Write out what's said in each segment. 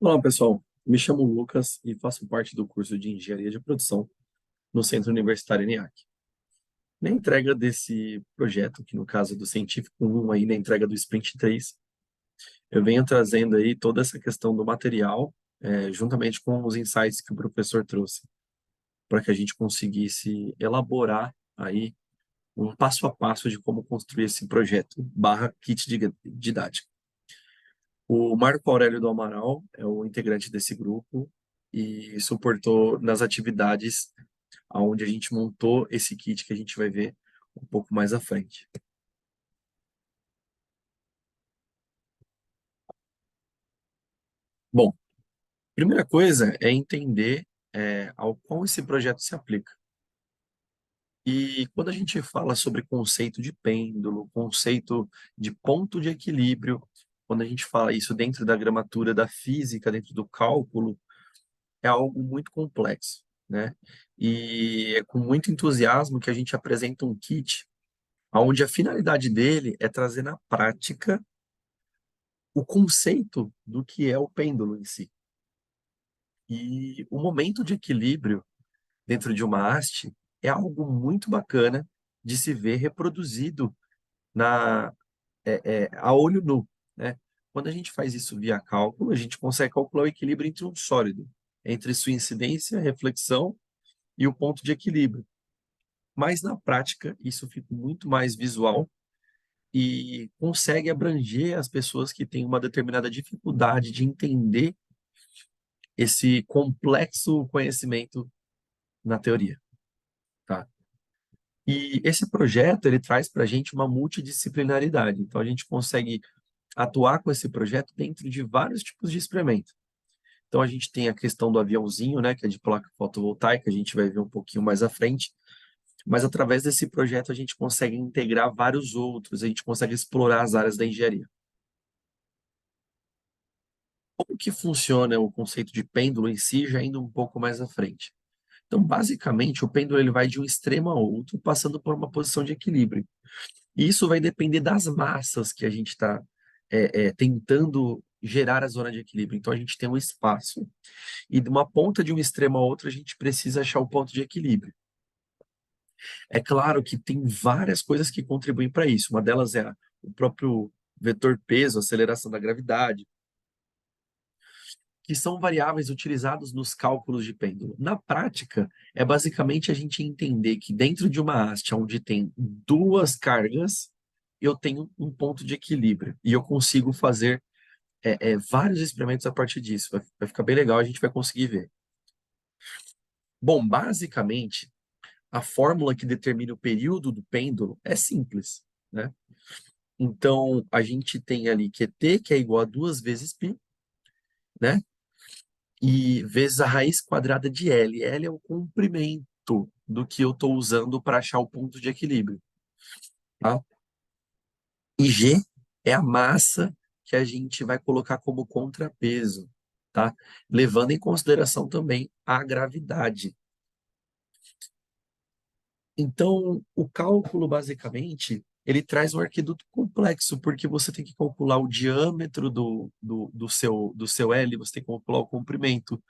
Olá, pessoal. Me chamo Lucas e faço parte do curso de Engenharia de Produção no Centro Universitário ENIAC. Na entrega desse projeto, que no caso do Científico 1, aí na entrega do Sprint 3, eu venho trazendo aí toda essa questão do material, juntamente com os insights que o professor trouxe, para que a gente conseguisse elaborar aí um passo a passo de como construir esse projeto barra kit didático. O Marco Aurélio do Amaral é o integrante desse grupo e suportou nas atividades onde a gente montou esse kit que a gente vai ver um pouco mais à frente. Bom, primeira coisa é entender ao qual esse projeto se aplica. E quando a gente fala sobre conceito de pêndulo, conceito de ponto de equilíbrio, quando a gente fala isso dentro da gramatura da física, dentro do cálculo, é algo muito complexo, né? E é com muito entusiasmo que a gente apresenta um kit onde a finalidade dele é trazer na prática o conceito do que é o pêndulo em si. E o momento de equilíbrio dentro de uma haste é algo muito bacana de se ver reproduzido na a olho nu, né? Quando a gente faz isso via cálculo, a gente consegue calcular o equilíbrio entre um sólido, entre sua incidência, reflexão e o ponto de equilíbrio. Mas na prática, isso fica muito mais visual e consegue abranger as pessoas que têm uma determinada dificuldade de entender esse complexo conhecimento na teoria, tá? E esse projeto, ele traz para a gente uma multidisciplinaridade. Então, a gente consegue atuar com esse projeto dentro de vários tipos de experimento. Então, a gente tem a questão do aviãozinho, né, que é de placa fotovoltaica, a gente vai ver um pouquinho mais à frente, mas através desse projeto a gente consegue integrar vários outros, a gente consegue explorar as áreas da engenharia. Como que funciona o conceito de pêndulo em si, já indo um pouco mais à frente? Então, basicamente, o pêndulo ele vai de um extremo a outro, passando por uma posição de equilíbrio. E isso vai depender das massas que a gente está tentando gerar a zona de equilíbrio. Então, a gente tem um espaço, e de uma ponta de um extremo a outro, a gente precisa achar o ponto de equilíbrio. É claro que tem várias coisas que contribuem para isso. Uma delas é o próprio vetor peso, aceleração da gravidade, que são variáveis utilizados nos cálculos de pêndulo. Na prática, é basicamente a gente entender que dentro de uma haste onde tem duas cargas, eu tenho um ponto de equilíbrio e eu consigo fazer vários experimentos a partir disso. Vai ficar bem legal, a gente vai conseguir ver. Bom, basicamente, a fórmula que determina o período do pêndulo é simples, né? Então, a gente tem ali que T, que é igual a 2 vezes π, né? E vezes a raiz quadrada de L. L é o comprimento do que eu estou usando para achar o ponto de equilíbrio, tá? E G é a massa que a gente vai colocar como contrapeso, tá? Levando em consideração também a gravidade. Então, o cálculo, basicamente, ele traz um arquiduto complexo, porque você tem que calcular o diâmetro do seu L, você tem que calcular o comprimento,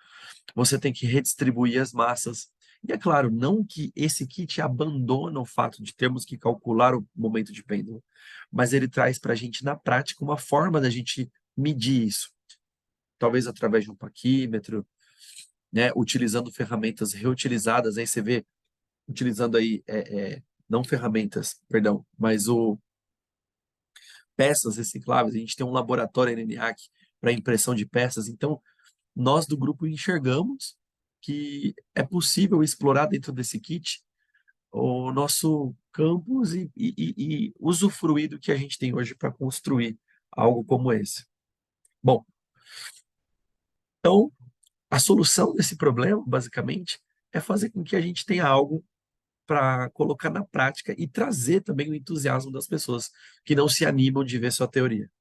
você tem que redistribuir as massas. E é claro, não que esse kit abandona o fato de termos que calcular o momento de pêndulo, mas ele traz para a gente, na prática, uma forma da gente medir isso. Talvez através de um paquímetro, né, utilizando ferramentas reutilizadas. Aí você vê, utilizando aí, não ferramentas, perdão, mas peças recicláveis. A gente tem um laboratório NNAC para impressão de peças. Então, nós do grupo enxergamos que é possível explorar dentro desse kit o nosso campus e usufruir do que a gente tem hoje para construir algo como esse. Bom, então, a solução desse problema, basicamente, é fazer com que a gente tenha algo para colocar na prática e trazer também o entusiasmo das pessoas que não se animam de ver sua teoria.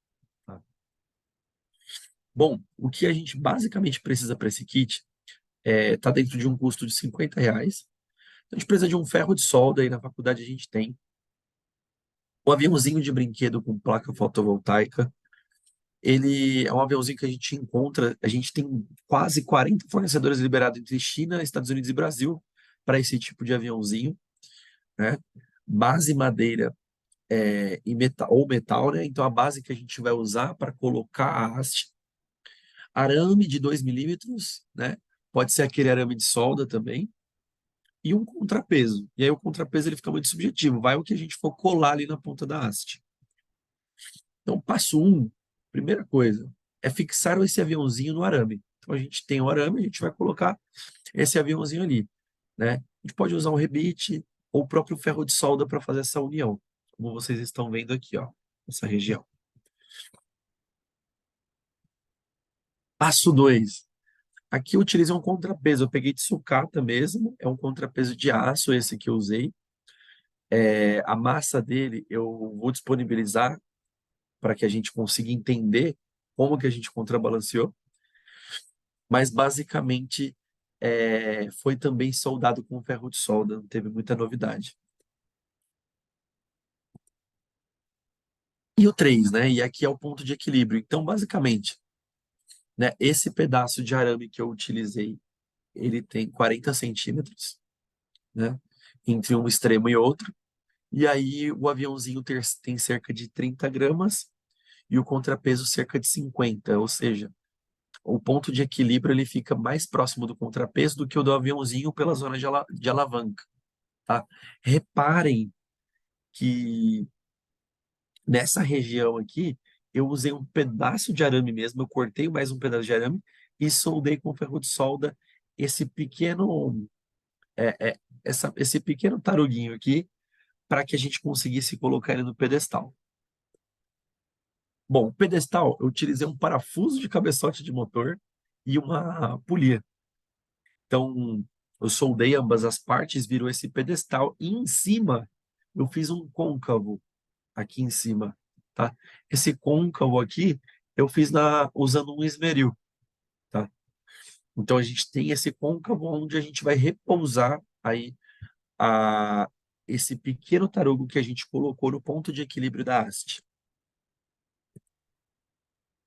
Tá? Bom, o que a gente basicamente precisa para esse kit está dentro de um custo de R$ 50. A gente precisa de um ferro de solda, aí na faculdade a gente tem. Um aviãozinho de brinquedo com placa fotovoltaica. Ele é um aviãozinho que a gente encontra, a gente tem quase 40 fornecedores liberados entre China, Estados Unidos e Brasil para esse tipo de aviãozinho, né? Base madeira e metal, ou metal, né? Então a base que a gente vai usar para colocar a haste, arame de 2 milímetros, né? Pode ser aquele arame de solda também, e um contrapeso. E aí o contrapeso ele fica muito subjetivo, vai o que a gente for colar ali na ponta da haste. Então, passo um, primeira coisa, é fixar esse aviãozinho no arame. Então, a gente tem o arame, a gente vai colocar esse aviãozinho ali, né? A gente pode usar um rebite ou o próprio ferro de solda para fazer essa união, como vocês estão vendo aqui, ó, essa região. Passo 2. Aqui eu utilizei um contrapeso, eu peguei de sucata mesmo, é um contrapeso de aço esse que eu usei. A massa dele eu vou disponibilizar para que a gente consiga entender como que a gente contrabalanceou, mas basicamente foi também soldado com ferro de solda, não teve muita novidade. E o 3, né? E aqui é o ponto de equilíbrio. Então, basicamente, né, esse pedaço de arame que eu utilizei, ele tem 40 centímetros, né? Entre um extremo e outro. E aí o aviãozinho tem cerca de 30 gramas e o contrapeso cerca de 50, ou seja, o ponto de equilíbrio ele fica mais próximo do contrapeso do que o do aviãozinho pela zona de alavanca, tá? Reparem que nessa região aqui eu usei um pedaço de arame mesmo, eu cortei mais um pedaço de arame e soldei com ferro de solda esse pequeno esse pequeno taruguinho aqui para que a gente conseguisse colocar ele no pedestal. Bom, o pedestal eu utilizei um parafuso de cabeçote de motor e uma polia. Então, eu soldei ambas as partes, virou esse pedestal, e em cima eu fiz um côncavo aqui em cima, tá? Esse côncavo aqui eu fiz usando um esmeril, tá? Então a gente tem esse côncavo onde a gente vai repousar aí a, esse pequeno tarugo que a gente colocou no ponto de equilíbrio da haste.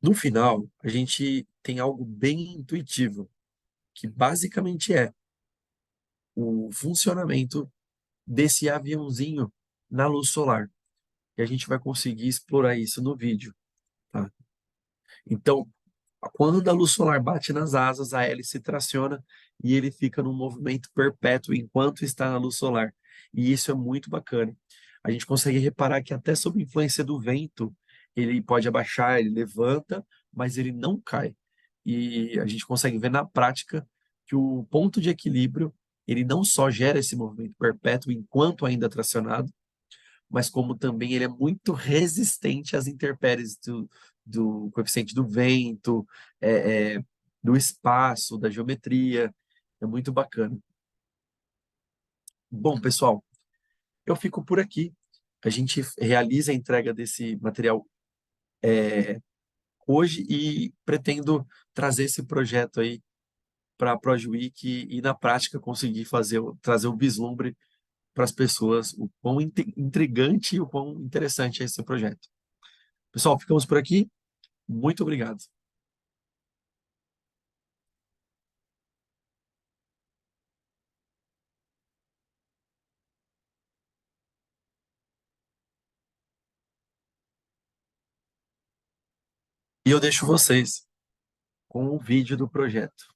No final, a gente tem algo bem intuitivo, que basicamente é o funcionamento desse aviãozinho na luz solar. E a gente vai conseguir explorar isso no vídeo, tá? Então, quando a luz solar bate nas asas, a hélice traciona e ele fica num movimento perpétuo enquanto está na luz solar. E isso é muito bacana. A gente consegue reparar que até sob influência do vento, ele pode abaixar, ele levanta, mas ele não cai. E a gente consegue ver na prática que o ponto de equilíbrio, ele não só gera esse movimento perpétuo enquanto ainda tracionado, mas como também ele é muito resistente às intempéries do coeficiente do vento, do espaço, da geometria. É muito bacana. Bom, pessoal, eu fico por aqui. A gente realiza a entrega desse material hoje e pretendo trazer esse projeto aí para a ProJuic e, na prática, conseguir trazer o vislumbre para as pessoas o quão intrigante e o quão interessante é esse projeto. Pessoal, ficamos por aqui. Muito obrigado. E eu deixo vocês com o vídeo do projeto.